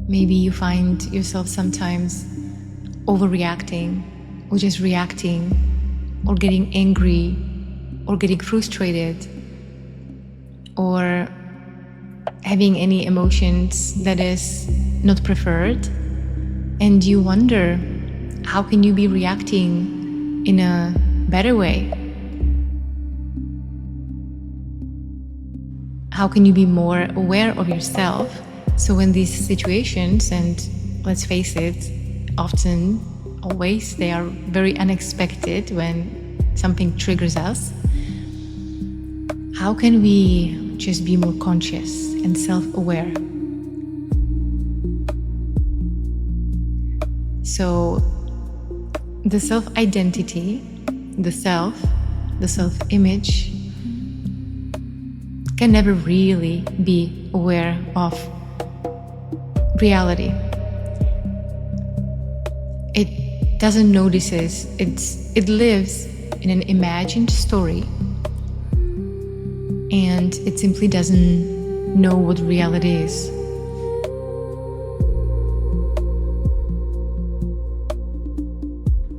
Maybe you find yourself sometimes overreacting, or just reacting, or getting angry, or getting frustrated, or having any emotions that is not preferred. And you wonder, how can you be reacting in a better way? How can you be more aware of yourself? So in these situations, and let's face it, often, always, they are very unexpected when something triggers us. How can we just be more conscious and self-aware? So the self-identity, the self-image can never really be aware of reality. It doesn't notice it lives in an imagined story, and it simply doesn't know what reality is.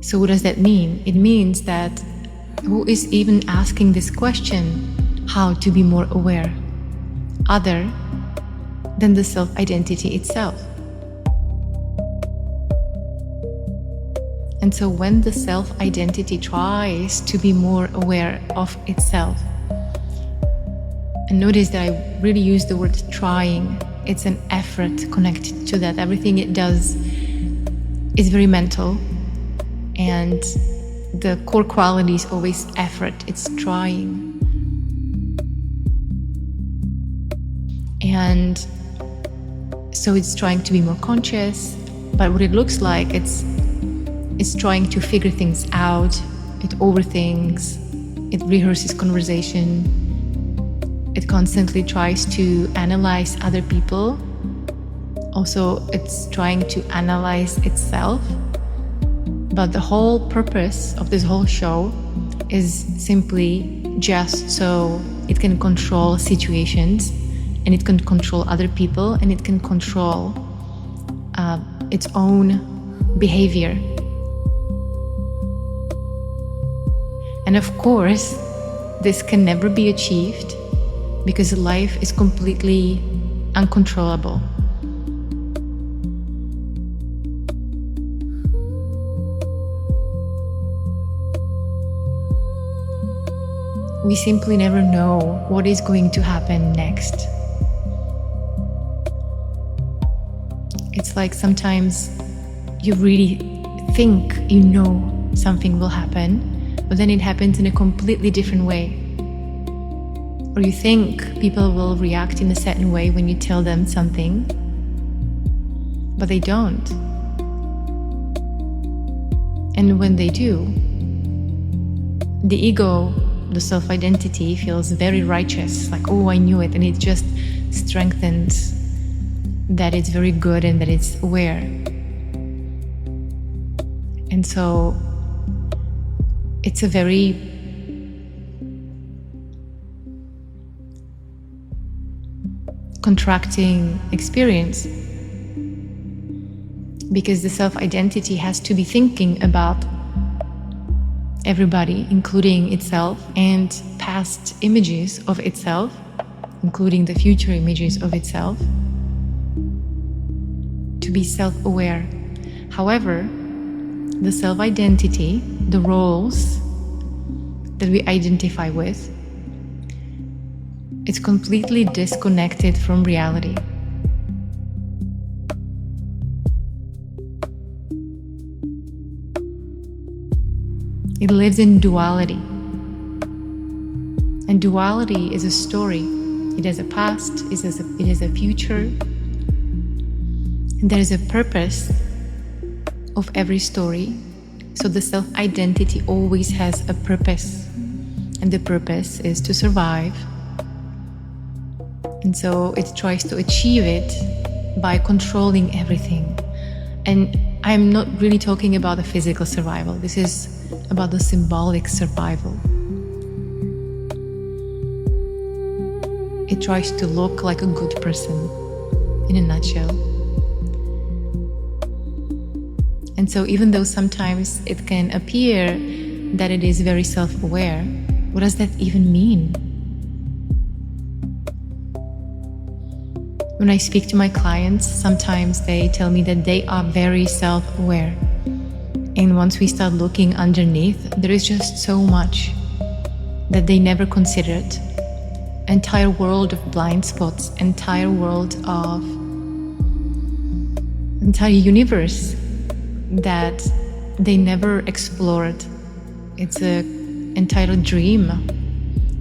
So what does that mean? It means that who is even asking this question, how to be more aware, other than the self-identity itself? And so when the self-identity tries to be more aware of itself, and notice that I really use the word trying, it's an effort connected to that. Everything it does is very mental, and the core quality is always effort, it's trying. And so it's trying to be more conscious, but what it looks like, it's trying to figure things out. It overthinks, it rehearses conversation, it constantly tries to analyze other people. Also, it's trying to analyze itself. But the whole purpose of this whole show is simply just so it can control situations, and it can control other people, and it can control its own behavior. And of course, this can never be achieved because life is completely uncontrollable. We simply never know what is going to happen next. It's like sometimes you really think you know something will happen, but then it happens in a completely different way. Or you think people will react in a certain way when you tell them something, but they don't. And when they do, the ego, the self-identity, feels very righteous, like, oh, I knew it, and it just strengthens that it's very good and that it's aware. And so it's a very contracting experience, because the self-identity has to be thinking about everybody, including itself, and past images of itself, including the future images of itself, to be self-aware. However, the self-identity, the roles that we identify with, it's completely disconnected from reality. It lives in duality. And duality is a story. It has a past, it has a future. And there is a purpose of every story. So the self-identity always has a purpose. And the purpose is to survive. And so it tries to achieve it by controlling everything. And I'm not really talking about the physical survival. This is about the symbolic survival. It tries to look like a good person, in a nutshell. And so even though sometimes it can appear that it is very self-aware, what does that even mean? When I speak to my clients, sometimes they tell me that they are very self-aware. And once we start looking underneath, there is just so much that they never considered. Entire world of blind spots, entire universe that they never explored. It's an entire dream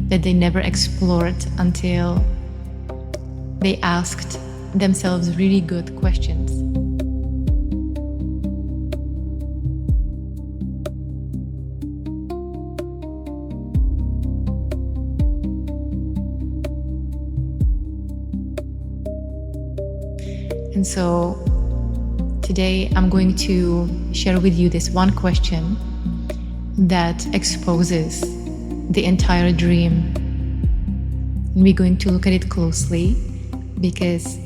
that they never explored until they asked themselves really good questions. And so today I'm going to share with you this one question that exposes the entire dream. And we're going to look at it closely because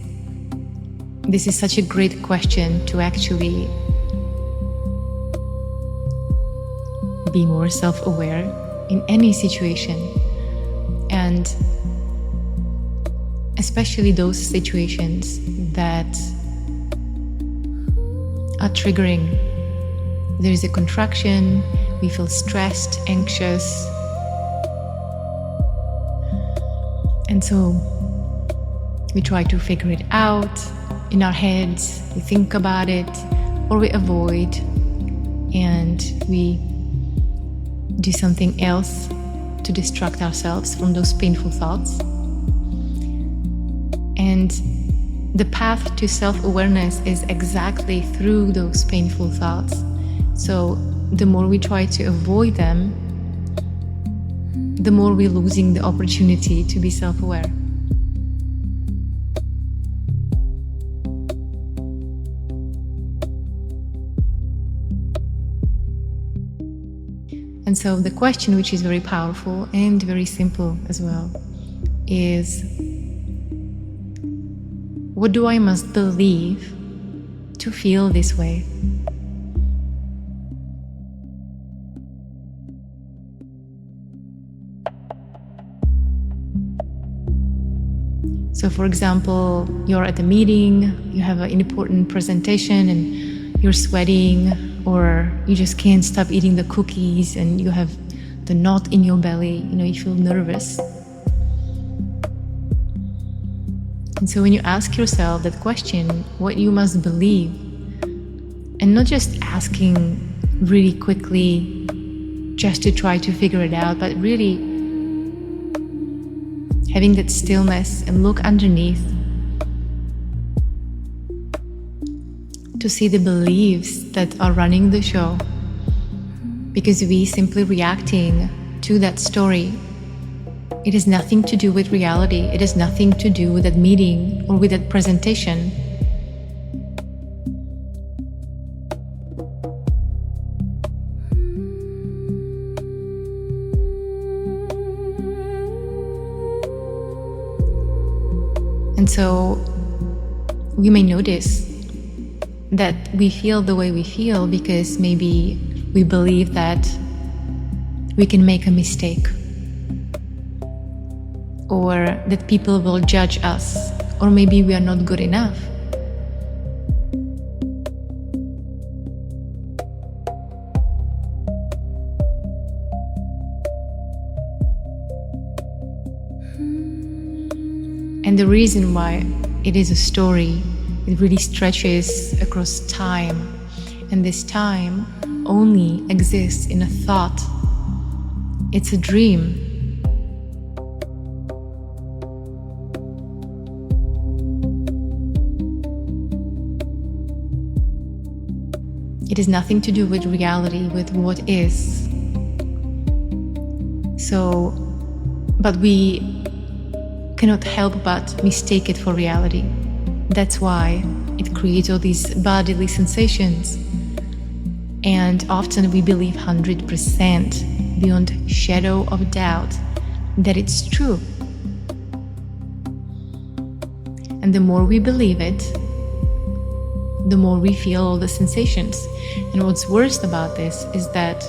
this is such a great question to actually be more self-aware in any situation, and especially those situations that are triggering. There is a contraction, we feel stressed, anxious, and so we try to figure it out in our heads, we think about it, or we avoid, and we do something else to distract ourselves from those painful thoughts. And the path to self-awareness is exactly through those painful thoughts. So the more we try to avoid them, the more we're losing the opportunity to be self-aware. And so the question, which is very powerful and very simple as well, is: what do I must believe to feel this way? So for example, you're at a meeting, you have an important presentation and you're sweating, or you just can't stop eating the cookies and you have the knot in your belly, you feel nervous. And so when you ask yourself that question, what you must believe, and not just asking really quickly just to try to figure it out, but really having that stillness and look underneath to see the beliefs that are running the show, because we simply reacting to that story. It has nothing to do with reality. It has nothing to do with that meeting or with that presentation. And so we may notice that we feel the way we feel because maybe we believe that we can make a mistake, or that people will judge us, or maybe we are not good enough. And the reason why it is a story, it really stretches across time, and this time only exists in a thought. It's a dream. It has nothing to do with reality, with what is. So, but we cannot help but mistake it for reality. That's why it creates all these bodily sensations. And often we believe 100% beyond shadow of doubt that it's true. And the more we believe it, the more we feel all the sensations. And what's worst about this is that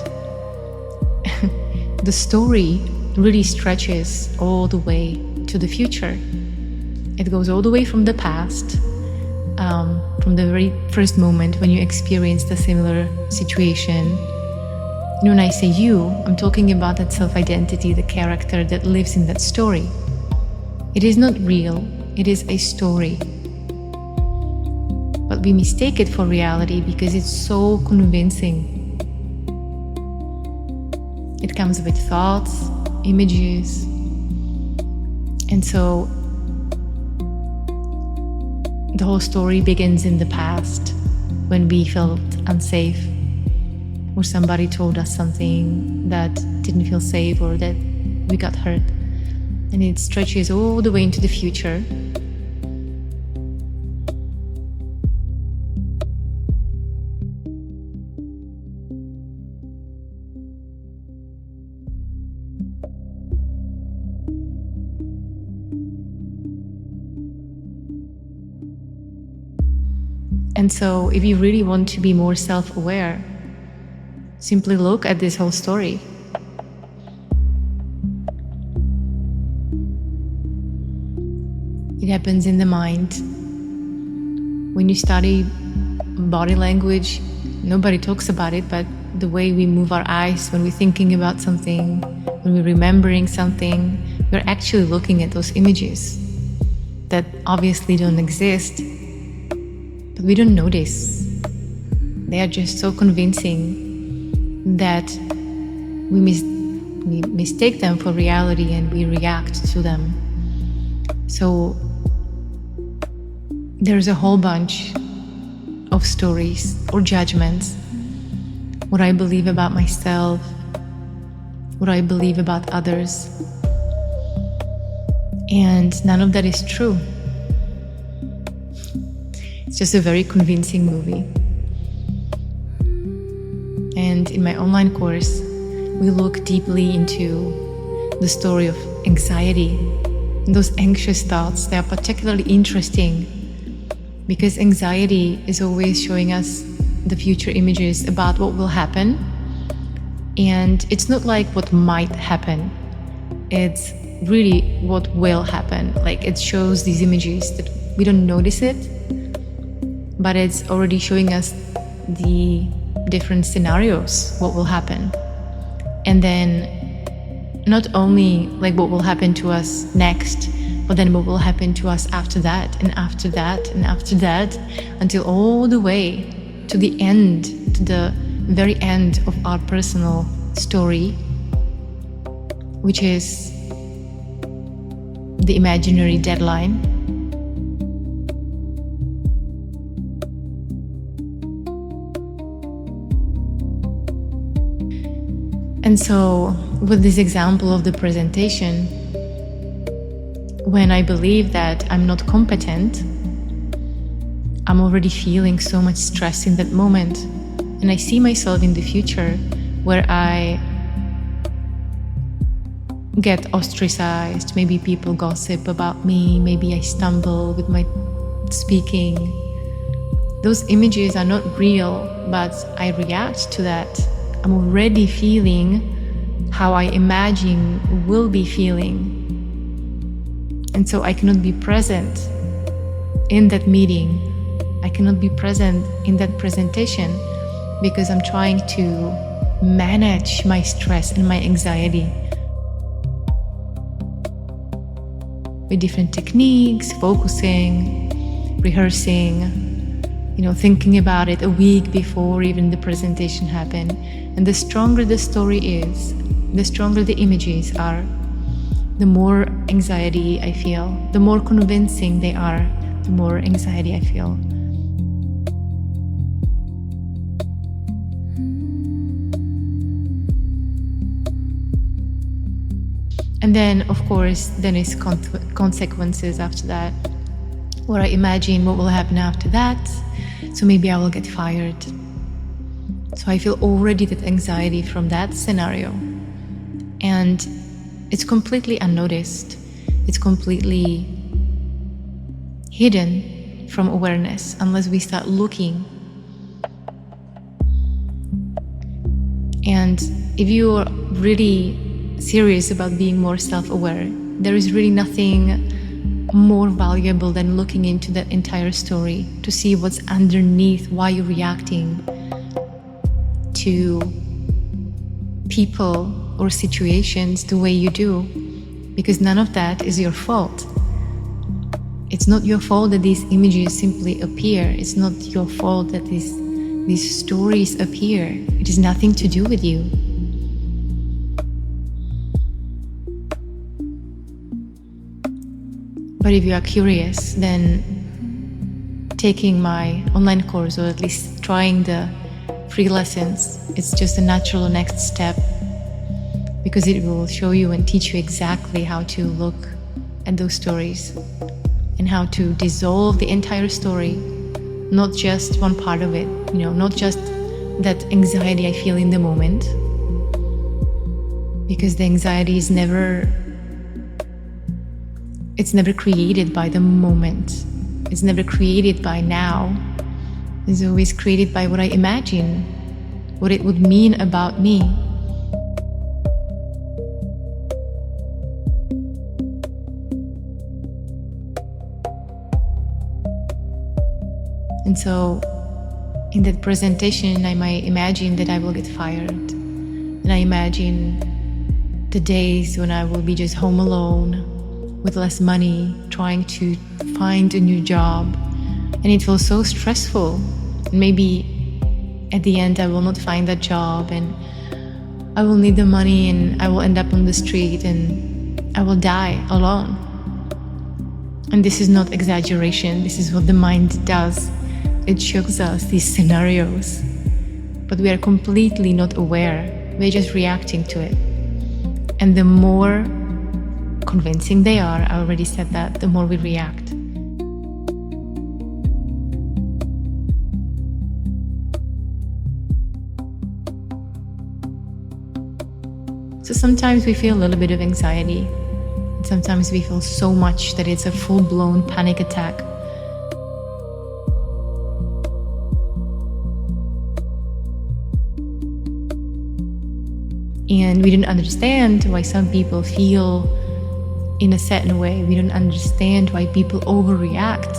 the story really stretches all the way to the future. It goes all the way from the past, from the very first moment when you experienced a similar situation. When I say you, I'm talking about that self-identity, the character that lives in that story. It is not real, it is a story. But we mistake it for reality because it's so convincing. It comes with thoughts, images, and so the whole story begins in the past when we felt unsafe, or somebody told us something that didn't feel safe, or that we got hurt. And it stretches all the way into the future. And so if you really want to be more self-aware, simply look at this whole story. It happens in the mind. When you study body language, nobody talks about it, but the way we move our eyes when we're thinking about something, when we're remembering something, we're actually looking at those images that obviously don't exist, but we don't notice. They are just so convincing that we mistake them for reality and we react to them. So there's a whole bunch of stories or judgments, what I believe about myself, what I believe about others, and none of that is true. It's just a very convincing movie. And in my online course, we look deeply into the story of anxiety. And those anxious thoughts, they are particularly interesting because anxiety is always showing us the future images about what will happen. And it's not like what might happen. It's really what will happen. Like, it shows these images that we don't notice it, but it's already showing us the different scenarios, what will happen. And then not only like what will happen to us next, but then what will happen to us after that, and after that, and after that, until all the way to the end, to the very end of our personal story, which is the imaginary deadline. And so, with this example of the presentation, when I believe that I'm not competent, I'm already feeling so much stress in that moment. And I see myself in the future where I get ostracized, maybe people gossip about me, maybe I stumble with my speaking. Those images are not real, but I react to that. I'm already feeling how I imagine will be feeling. And so I cannot be present in that meeting. I cannot be present in that presentation because I'm trying to manage my stress and my anxiety with different techniques, focusing, rehearsing, thinking about it a week before even the presentation happened. And the stronger the story is, the stronger the images are, the more anxiety I feel. The more convincing they are, the more anxiety I feel. And then, of course, then is consequences after that, where I imagine what will happen after that. So maybe I will get fired. So I feel already that anxiety from that scenario. And it's completely unnoticed. It's completely hidden from awareness unless we start looking. And if you are really serious about being more self-aware, there is really nothing more valuable than looking into that entire story to see what's underneath, why you're reacting to people or situations the way you do, because none of that is your fault. It's not your fault that these images simply appear. It's not your fault that these stories appear. It has nothing to do with you. But if you are curious, then taking my online course, or at least trying the free lessons, it's just a natural next step, because it will show you and teach you exactly how to look at those stories and how to dissolve the entire story, not just one part of it, not just that anxiety I feel in the moment, because the anxiety is never created by the moment. It's never created by now. It's always created by what I imagine, what it would mean about me. And so in that presentation, I might imagine that I will get fired. And I imagine the days when I will be just home alone with less money, trying to find a new job. And it feels so stressful. And maybe at the end I will not find that job, and I will need the money, and I will end up on the street, and I will die alone. And this is not exaggeration. This is what the mind does. It shows us these scenarios, but we are completely not aware. We're just reacting to it. And the more convincing they are, I already said that, the more we react. So sometimes we feel a little bit of anxiety, and sometimes we feel so much that it's a full-blown panic attack. And we don't understand why some people feel in a certain way. We don't understand why people overreact,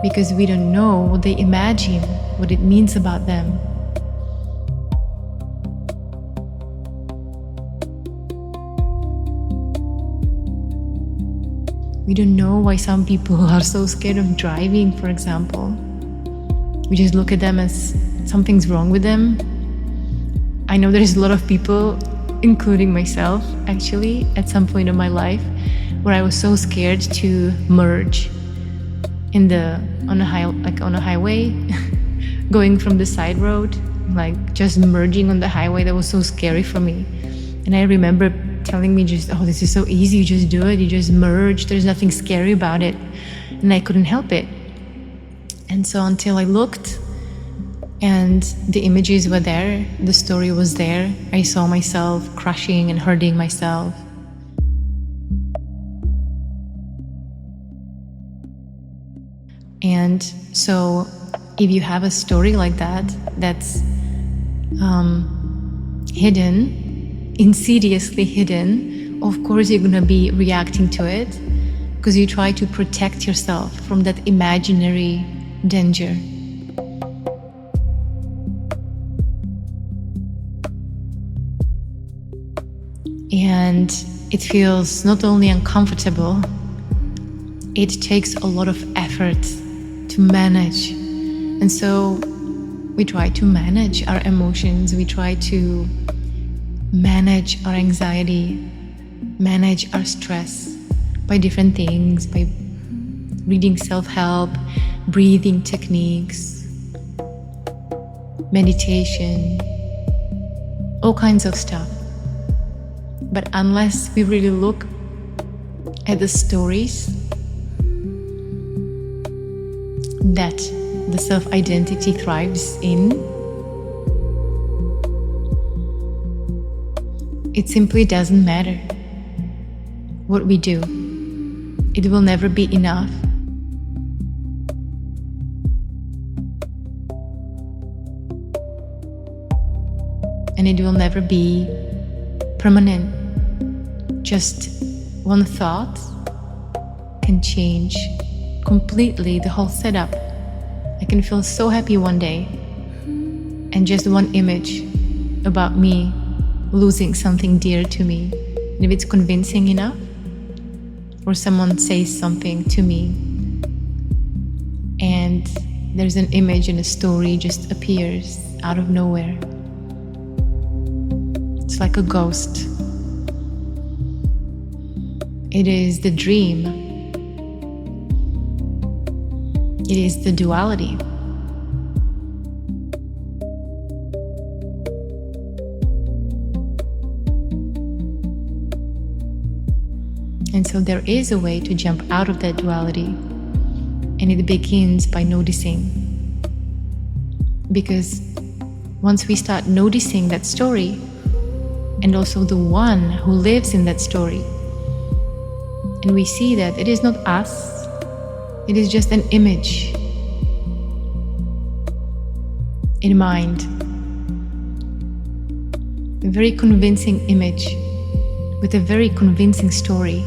because we don't know what they imagine, what it means about them. We don't know why some people are so scared of driving, for example. We just look at them as something's wrong with them. I know there's a lot of people, including myself, actually, at some point in my life, where I was so scared to merge on a highway, going from the side road, like just merging on the highway. That was so scary for me. And I remember telling me this is so easy, you just do it, you just merge, there's nothing scary about it. And I couldn't help it. And so until I looked, and the images were there, the story was there, I saw myself crushing and hurting myself. And so if you have a story like that, that's hidden, insidiously hidden, of course you're going to be reacting to it, because you try to protect yourself from that imaginary danger. And it feels not only uncomfortable, it takes a lot of effort to manage. And so we try to manage our emotions, we try to manage our anxiety, manage our stress by different things, by reading self-help, breathing techniques, meditation, all kinds of stuff. But unless we really look at the stories that the self-identity thrives in, it simply doesn't matter what we do. It will never be enough. and it will never be permanent. Just one thought can change completely the whole setup. I can feel so happy one day, and just one image about me losing something dear to me, and if it's convincing enough, or someone says something to me, and there's an image and a story just appears out of nowhere. It's like a ghost. It is the dream. It is the duality. And so there is a way to jump out of that duality, and it begins by noticing. Because once we start noticing that story, and also the one who lives in that story, and we see that it is not us, it is just an image in mind, a very convincing image with a very convincing story,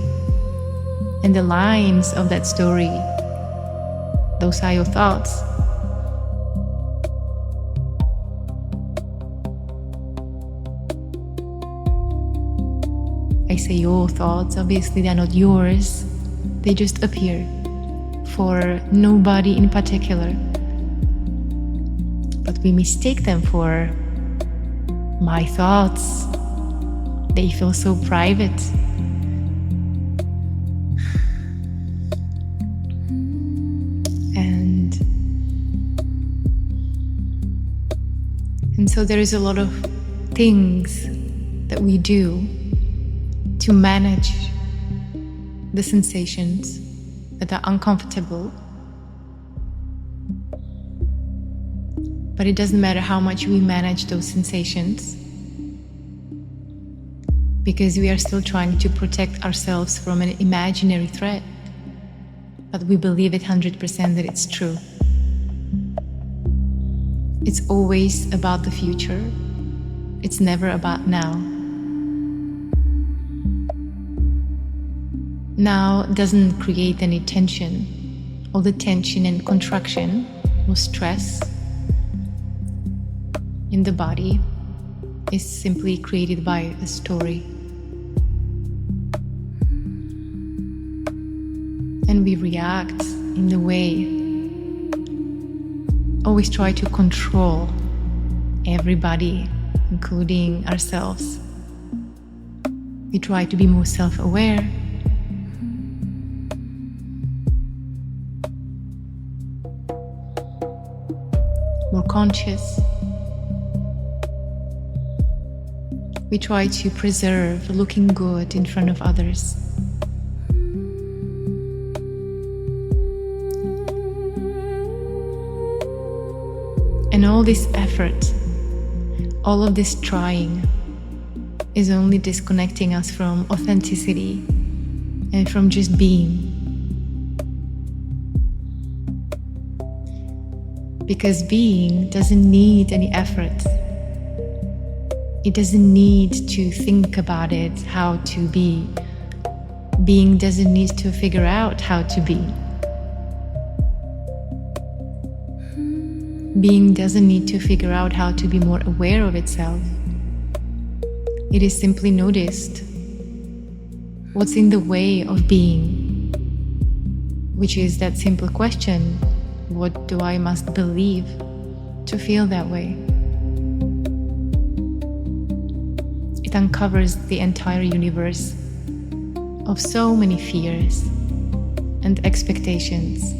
and the lines of that story, those are your thoughts. I say your thoughts, obviously they're not yours, they just appear for nobody in particular, but we mistake them for my thoughts. They feel so private. And so there is a lot of things that we do to manage the sensations that are uncomfortable. But it doesn't matter how much we manage those sensations, because we are still trying to protect ourselves from an imaginary threat, but we believe it 100% that it's true. It's always about the future. It's never about now. Now doesn't create any tension. All the tension and contraction or stress in the body is simply created by a story. And we react in the way, always try to control everybody, including ourselves. We try to be more self-aware, more conscious. We try to preserve looking good in front of others. And all this effort, all of this trying, is only disconnecting us from authenticity and from just being. Because being doesn't need any effort. It doesn't need to think about it, how to be. Being doesn't need to figure out how to be. Being doesn't need to figure out how to be more aware of itself. It is simply noticed what's in the way of being, which is that simple question, what do I must believe to feel that way? It uncovers the entire universe of so many fears and expectations.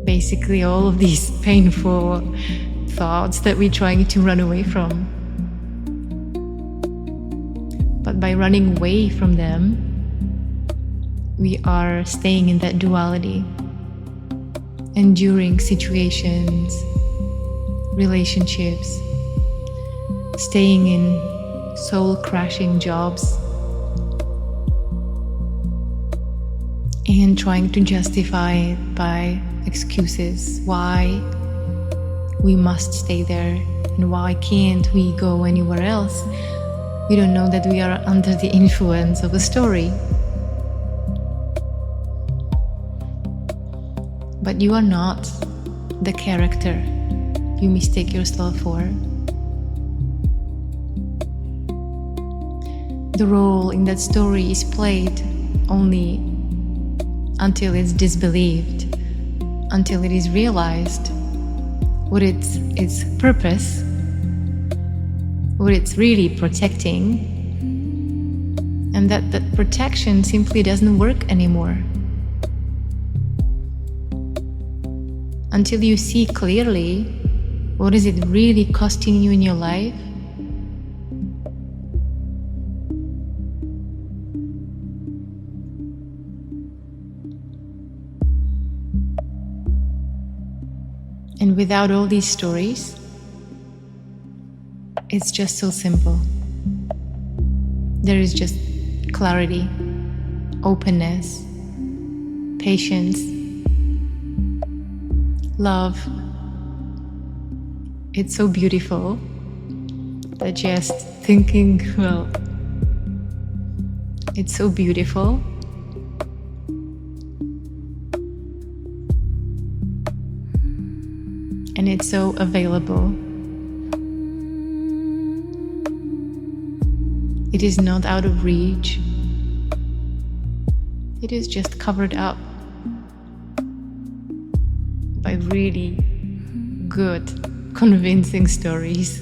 Basically all of these painful thoughts that we're trying to run away from. But by running away from them, we are staying in that duality, enduring situations, relationships, staying in soul-crashing jobs, and trying to justify it by excuses why we must stay there, and why can't we go anywhere else? We don't know that we are under the influence of a story. But you are not the character you mistake yourself for. The role in that story is played only until it's disbelieved, until it is realized what its purpose, what it's really protecting, and that protection simply doesn't work anymore. Until you see clearly what is it really costing you in your life, and without all these stories, it's just so simple. There is just clarity, openness, patience, love. It's so beautiful that just thinking, well, it's so beautiful. And it's so available. It is not out of reach. It is just covered up by really good, convincing stories.